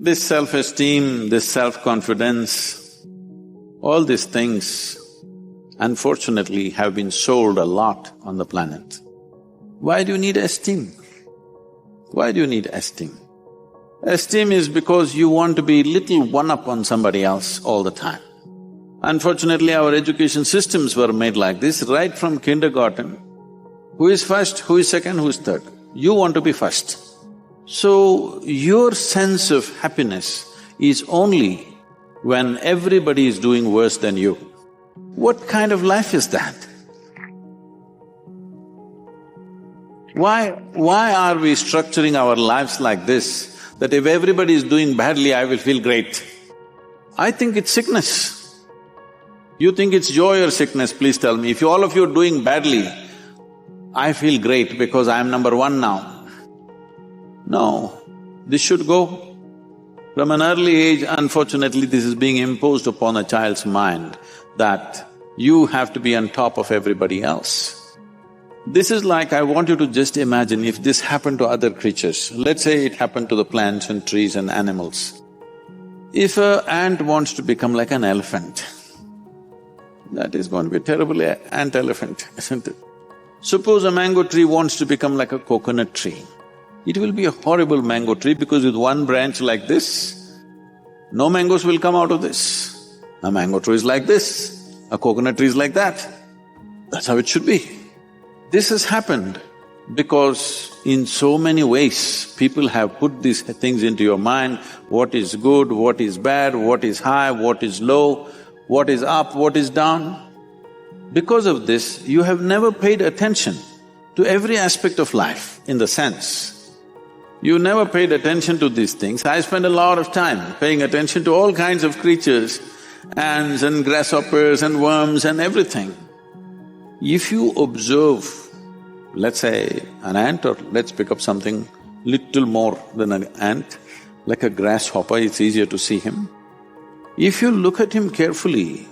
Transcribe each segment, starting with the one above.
This self-esteem, this self-confidence, all these things unfortunately have been sold a lot on the planet. Why do you need esteem? Why do you need esteem? Esteem is because you want to be little one-up on somebody else all the time. Unfortunately, our education systems were made like this right from kindergarten. Who is first, who is second, who is third? You want to be first. So, your sense of happiness is only when everybody is doing worse than you. What kind of life is that? Why are we structuring our lives like this, that if everybody is doing badly, I will feel great? I think it's sickness. You think it's joy or sickness, please tell me. If all of you are doing badly, I feel great because I am number one now. No, this should go. From an early age, unfortunately, this is being imposed upon a child's mind that you have to be on top of everybody else. This is like, I want you to just imagine if this happened to other creatures. Let's say it happened to the plants and trees and animals. If an ant wants to become like an elephant, that is going to be a terrible ant-elephant, isn't it? Suppose a mango tree wants to become like a coconut tree. It will be a horrible mango tree because with one branch like this, no mangoes will come out of this. A mango tree is like this, a coconut tree is like that. That's how it should be. This has happened because in so many ways, people have put these things into your mind, what is good, what is bad, what is high, what is low, what is up, what is down. Because of this, you have never paid attention to every aspect of life in the sense. You never paid attention to these things. I spend a lot of time paying attention to all kinds of creatures, ants and grasshoppers and worms and everything. If you observe, let's say an ant, or let's pick up something little more than an ant, like a grasshopper, it's easier to see him. If you look at him carefully,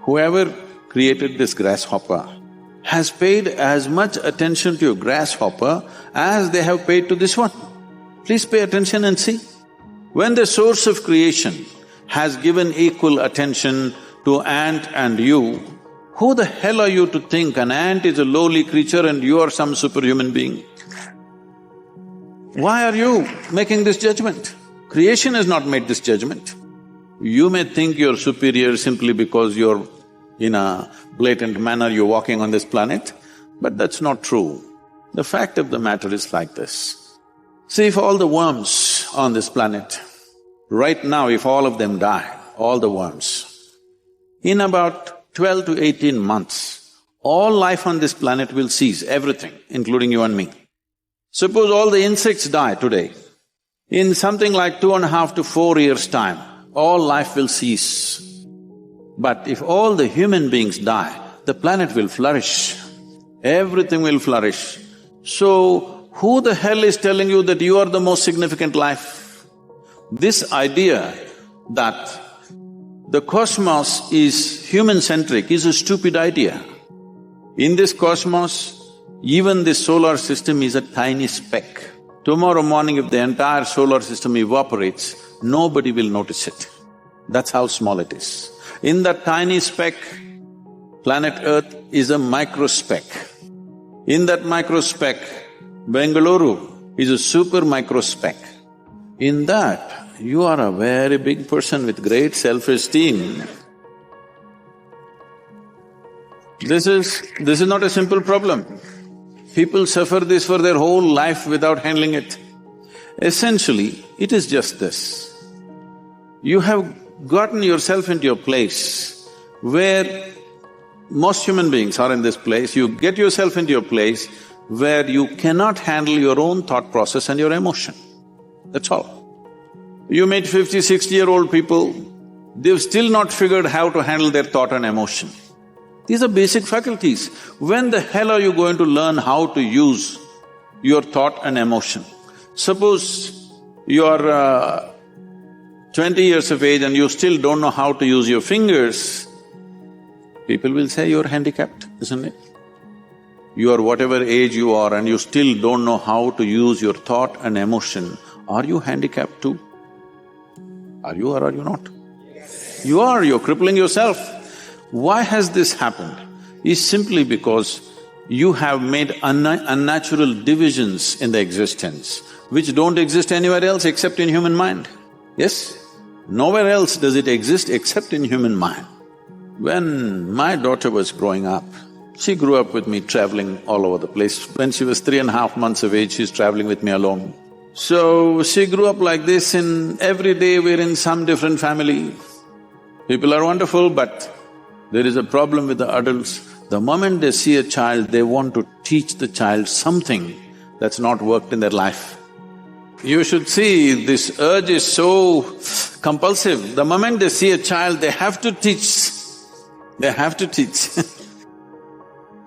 whoever created this grasshopper has paid as much attention to a grasshopper as they have paid to this one. Please pay attention and see. When the source of creation has given equal attention to ant and you, who the hell are you to think an ant is a lowly creature and you are some superhuman being? Why are you making this judgment? Creation has not made this judgment. You may think you're superior simply because you're in a blatant manner you're walking on this planet, but that's not true. The fact of the matter is like this. See, if all the worms on this planet, right now if all of them die, all the worms, in about 12 to 18 months, all life on this planet will cease, everything, including you and me. Suppose all the insects die today, in something like 2.5 to 4 years' time, all life will cease. But if all the human beings die, the planet will flourish, everything will flourish. So, who the hell is telling you that you are the most significant life? This idea that the cosmos is human-centric is a stupid idea. In this cosmos, even this solar system is a tiny speck. Tomorrow morning if the entire solar system evaporates, nobody will notice it. That's how small it is. In that tiny speck, planet Earth is a microspeck. In that microspeck, Bengaluru is a super microspeck. In that, you are a very big person with great self-esteem. This is not a simple problem. People suffer this for their whole life without handling it. Essentially, it is just this. You have gotten yourself into a place where most human beings are in this place, you get yourself into a place where you cannot handle your own thought process and your emotion. That's all. You meet 50, 60-year-old people, they've still not figured how to handle their thought and emotion. These are basic faculties. When the hell are you going to learn how to use your thought and emotion? Suppose you're 20 years of age and you still don't know how to use your fingers, people will say you're handicapped, isn't it? You are whatever age you are and you still don't know how to use your thought and emotion, are you handicapped too? Are you or are you not? You are, you're crippling yourself. Why has this happened? Is simply because you have made unnatural divisions in the existence which don't exist anywhere else except in human mind. Yes? Nowhere else does it exist except in human mind. When my daughter was growing up, she grew up with me traveling all over the place. When she was 3.5 months of age, she's traveling with me alone. So, she grew up like this, and every day we're in some different family. People are wonderful, but there is a problem with the adults. The moment they see a child, they want to teach the child something that's not worked in their life. You should see, this urge is so compulsive. The moment they see a child, they have to teach. They have to teach.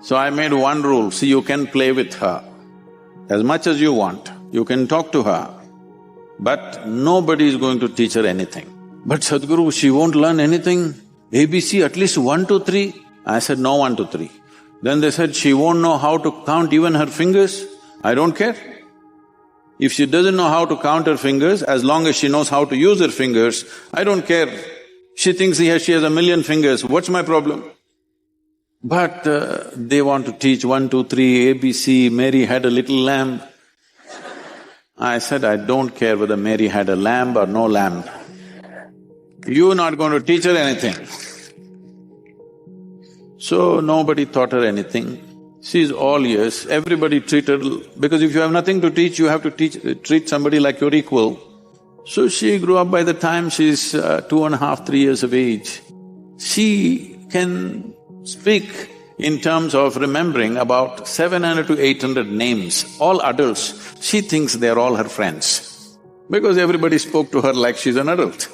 So I made one rule, see, you can play with her as much as you want, you can talk to her, but nobody is going to teach her anything. But Sadhguru, she won't learn anything. ABC, at least 1, 2, 3. I said, no 1, 2, 3. Then they said, she won't know how to count even her fingers. I don't care. If she doesn't know how to count her fingers, as long as she knows how to use her fingers, I don't care. She thinks she has 1,000,000 fingers, what's my problem? But they want to teach 1, 2, 3, ABC, Mary had a little lamb. I said, I don't care whether Mary had a lamb or no lamb. You're not going to teach her anything. So nobody taught her anything. She's all ears, everybody treated… because if you have nothing to teach, you have to treat somebody like your equal. So she grew up. By the time she's 2.5, 3 years of age, she can speak in terms of remembering about 700 to 800 names, all adults. She thinks they're all her friends, because everybody spoke to her like she's an adult.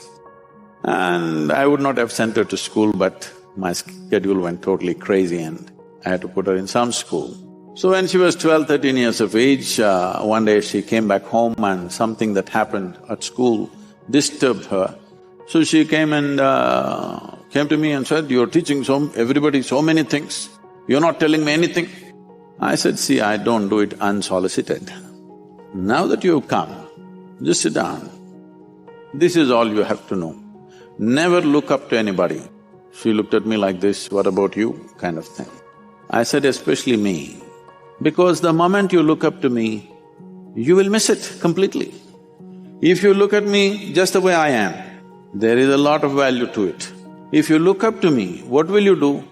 And I would not have sent her to school, but my schedule went totally crazy and I had to put her in some school. So when she was 12, 13 years of age, one day she came back home and something that happened at school disturbed her. So she came and came to me and said, you're teaching everybody so many things, you're not telling me anything. I said, see, I don't do it unsolicited. Now that you've come, just sit down. This is all you have to know. Never look up to anybody. She looked at me like this, what about you, kind of thing. I said, especially me, because the moment you look up to me, you will miss it completely. If you look at me just the way I am, there is a lot of value to it. If you look up to me, what will you do?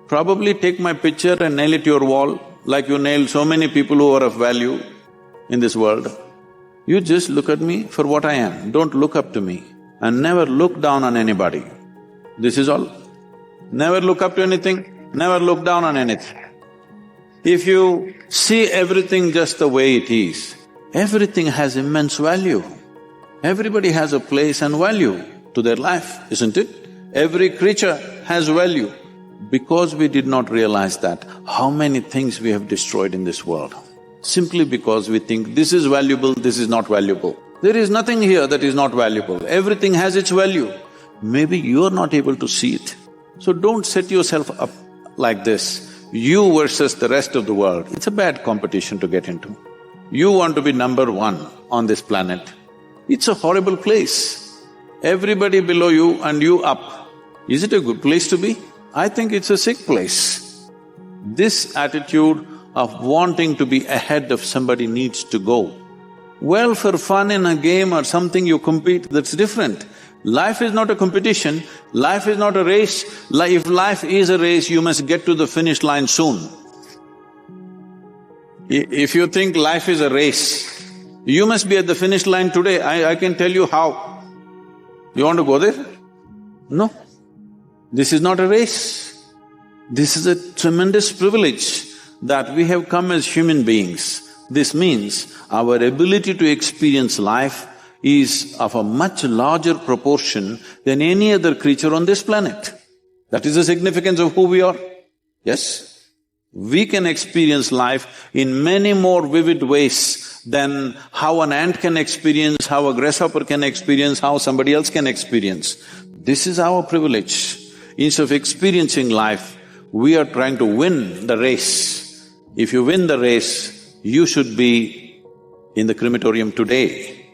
Probably take my picture and nail it to your wall, like you nailed so many people who are of value in this world. You just look at me for what I am, don't look up to me, and never look down on anybody. This is all. Never look up to anything, never look down on anything. If you see everything just the way it is, everything has immense value. Everybody has a place and value to their life, isn't it? Every creature has value. Because we did not realize that, how many things we have destroyed in this world, simply because we think this is valuable, this is not valuable. There is nothing here that is not valuable, everything has its value. Maybe you're not able to see it. So don't set yourself up like this, you versus the rest of the world. It's a bad competition to get into. You want to be number one on this planet. It's a horrible place. Everybody below you and you up. Is it a good place to be? I think it's a sick place. This attitude of wanting to be ahead of somebody needs to go. Well, for fun in a game or something you compete, that's different. Life is not a competition, life is not a race. If life is a race, you must get to the finish line soon. If you think life is a race, you must be at the finish line today. I can tell you how. You want to go there? No. This is not a race. This is a tremendous privilege that we have come as human beings. This means our ability to experience life is of a much larger proportion than any other creature on this planet. That is the significance of who we are. Yes? We can experience life in many more vivid ways than how an ant can experience, how a grasshopper can experience, how somebody else can experience. This is our privilege. Instead of experiencing life, we are trying to win the race. If you win the race, you should be in the crematorium today.